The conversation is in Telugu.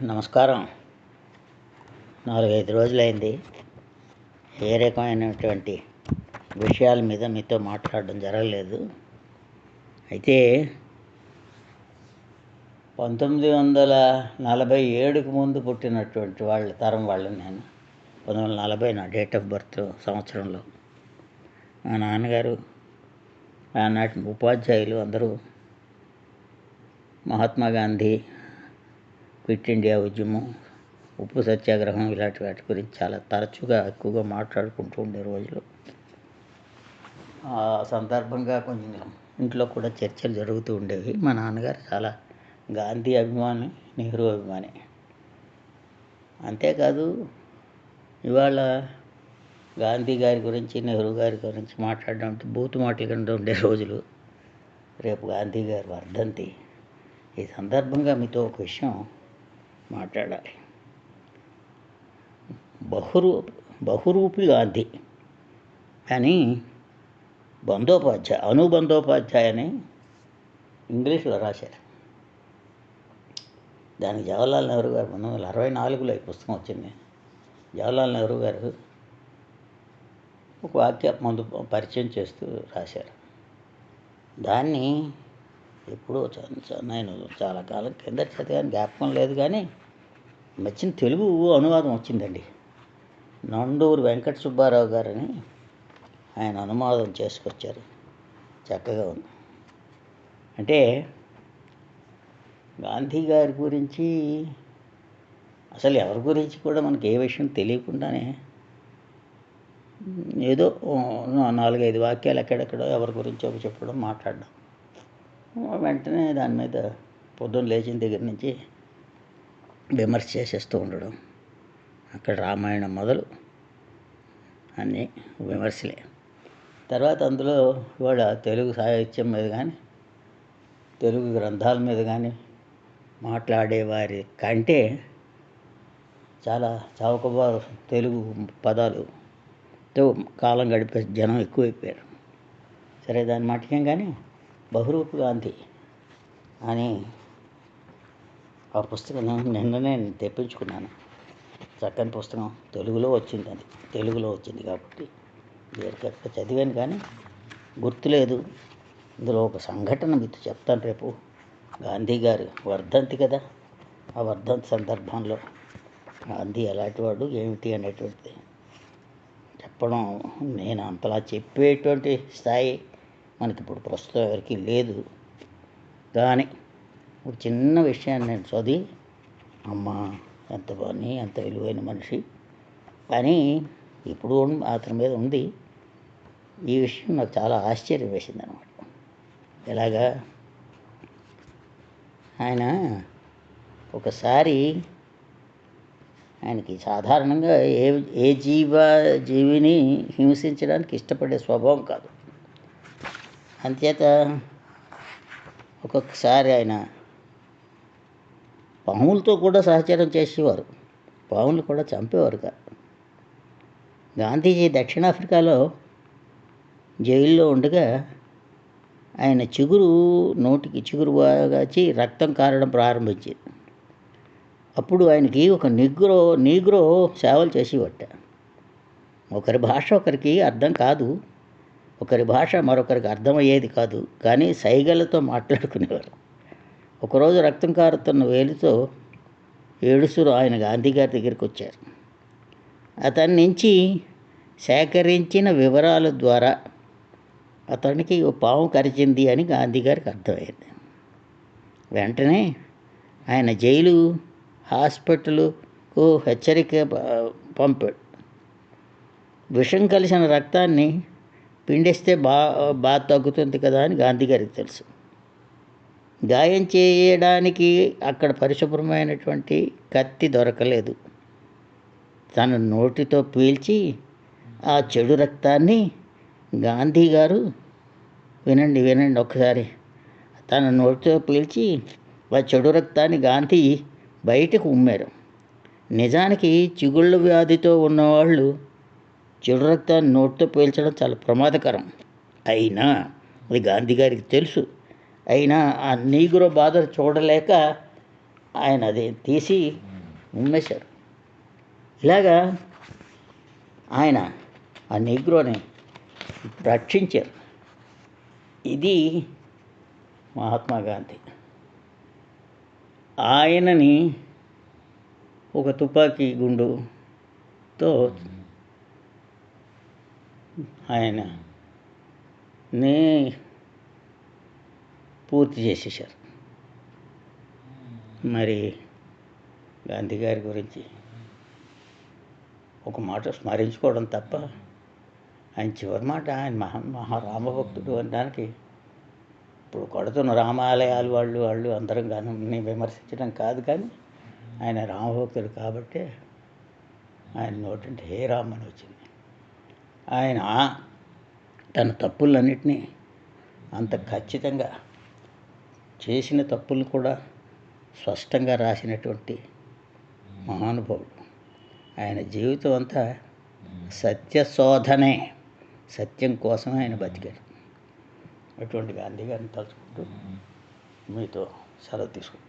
నమస్కారం. 4-5 రోజులైంది ఏ రకమైనటువంటి విషయాల మీద మీతో మాట్లాడడం జరగలేదు. అయితే 1947కు ముందు పుట్టినటువంటి వాళ్ళ తరం వాళ్ళని నేను. 1940 నా డేట్ ఆఫ్ బర్త్ సంవత్సరంలో. మా నాన్నగారు ఆనాటి ఉపాధ్యాయులు అందరూ మహాత్మా గాంధీ, క్విట్ ఇండియా ఉద్యమం, ఉప్పు సత్యాగ్రహం ఇలాంటి వాటి గురించి చాలా తరచుగా ఎక్కువగా మాట్లాడుకుంటూ ఉండే రోజులు. ఆ సందర్భంగా కొంచెం ఇంట్లో కూడా చర్చలు జరుగుతూ ఉండేవి. మా నాన్నగారు చాలా గాంధీ అభిమాని, నెహ్రూ అభిమాని. అంతేకాదు ఇవాళ గాంధీ గారి గురించి, నెహ్రూ గారి గురించి మాట్లాడడం అంటే బూతు మాటల కింద ఉండే రోజులు. రేపు గాంధీ గారి వర్ధంతి. ఈ సందర్భంగా మీతో ఒక విషయం మాట్లాడాలి. బహురూపి గాంధీ అని అనుబంధోపాధ్యాయ అని ఇంగ్లీష్లో రాశారు. దానికి జవహర్లాల్ నెహ్రూ గారు 1964లో ఈ పుస్తకం వచ్చింది. జవహర్లాల్ నెహ్రూ గారు ఒక వాక్యం ముందు పరిచయం చేస్తూ రాశారు. దాన్ని ఎప్పుడో నేను చాలా కాలం కింద చదివాను, జ్ఞాపకం లేదు. కానీ నచ్చిన తెలుగు అనువాదం వచ్చిందండి. నండూరి వెంకట సుబ్బారావు గారని ఆయన అనువాదం చేసుకొచ్చారు. చక్కగా ఉంది. అంటే గాంధీ గారి గురించి అసలు ఎవరి గురించి కూడా మనకి ఏ విషయం తెలియకుండానే ఏదో 4-5 వాక్యాలు ఎక్కడెక్కడో ఎవరి గురించో చెప్పడం, మాట్లాడడం, వెంటనే దాని మీద పొద్దున్న లేచిన దగ్గర నుంచి విమర్శ చేసేస్తూ ఉండడం. అక్కడ రామాయణం మొదలు అన్నీ విమర్శలే. తర్వాత అందులో ఇవాళ తెలుగు సాహిత్యం మీద కానీ, తెలుగు గ్రంథాల మీద కానీ మాట్లాడేవారి కంటే చాలా చౌకబారు తెలుగు పదాలుతో కాలం గడిపే జనం ఎక్కువైపోయారు. సరే, దాని మాటకేం కానీ బహురూపి గాంధీ అని ఆ పుస్తకం నిన్ననే తెప్పించుకున్నాను. చక్కని పుస్తకం. తెలుగులో వచ్చింది కాబట్టి ఎక్కడెక్కడ చదివాను కానీ గుర్తులేదు. ఇందులో ఒక సంఘటన మీతో చెప్తాను. రేపు గాంధీ గారు వర్ధంతి కదా. ఆ వర్ధంతి సందర్భంలో గాంధీ ఎలాంటి వాడు ఏమిటి అనేటువంటిది చెప్పడం, నేను అంతలా చెప్పేటువంటి స్థాయి మనకి ఇప్పుడు ప్రస్తుతం ఎవరికి లేదు. కానీ ఒక చిన్న విషయాన్ని నేను చదివి, అమ్మ ఎంత బాగుంది, ఎంత విలువైన మనిషి అని ఇప్పుడు అతని మీద ఉంది. ఈ విషయం నాకు చాలా ఆశ్చర్యం వేసింది అనమాట. ఎలాగా ఆయన ఒకసారి ఆయనకి సాధారణంగా ఏ జీవిని హింసించడానికి ఇష్టపడే స్వభావం కాదు. అంచేత ఒక్కొక్కసారి ఆయన పాములతో కూడా సహచరం చేసేవారు. పాములు కూడా చంపేవారు కాదు. గాంధీజీ దక్షిణాఫ్రికాలో జైల్లో ఉండగా ఆయన నోటికి చిగురు బాగాచి రక్తం కారడం ప్రారంభించింది. అప్పుడు ఆయనకి ఒక నీగ్రో సేవలు చేసేవట. ఒకరి భాష ఒకరికి అర్థం కాదు, ఒకరి భాష మరొకరికి అర్థమయ్యేది కాదు. కానీ సైగలతో మాట్లాడుకునేవారు. ఒకరోజు రక్తం కారుతున్న వేలుతో ఏడుస్తూ ఆయన గాంధీ గారి దగ్గరికి వచ్చారు. అతని నుంచి సేకరించిన వివరాల ద్వారా అతనికి ఓ పాము కరిచింది అని గాంధీ గారికి అర్థమైంది. వెంటనే ఆయన జైలు హాస్పిటల్కు హెచ్చరిక పంపాడు. విషం కలిసిన రక్తాన్ని పిండిస్తే బాగా తగ్గుతుంది కదా అని గాంధీ గారికి తెలుసు. గాయం చేయడానికి అక్కడ పరిశుభ్రమైనటువంటి కత్తి దొరకలేదు. తన నోటితో పీల్చి ఆ చెడు రక్తాన్ని గాంధీ గారు వినండి ఒక్కసారి, తన నోటితో పీల్చి ఆ చెడు రక్తాన్ని గాంధీ బయటకు ఉమ్మారు. నిజానికి చిగుళ్ళ వ్యాధితో ఉన్నవాళ్ళు చెడు రక్తాన్ని నోటితో పీల్చడం చాలా ప్రమాదకరం. అయినా అది గాంధీ గారికి తెలుసు. అయినా ఆ నీగ్రో బాధ చూడలేక ఆయన అది తీసి ఉమ్మేశారు. ఇలాగా ఆయన ఆ నెగ్రోని రక్షించారు. ఇది మహాత్మా గాంధీ. ఆయనని ఒక తుపాకీ గుండుతో ఆయనని పూర్తి చేసేసారు. మరి గాంధీ గారి గురించి ఒక మాట స్మరించుకోవడం తప్ప, ఆయన చివరి మాట, ఆయన మహారామభక్తుడు అనడానికి ఇప్పుడు కొడుతున్న రామాలయాలు వాళ్ళు అందరం కానీ విమర్శించడం కాదు, కానీ ఆయన రామభక్తుడు కాబట్టే ఆయన నోటంటే హే రామ్ అని వచ్చింది. ఆయన తన తప్పులన్నిటినీ అంత ఖచ్చితంగా, చేసిన తప్పులు కూడా స్పష్టంగా రాసినటువంటి మహానుభావుడు. ఆయన జీవితం అంతా సత్యశోధనే, సత్యం కోసమే ఆయన బతికాడు. అటువంటి గాంధీ గారిని తలుచుకుంటూ మీతో సెలవు తీసుకుంటున్నాను.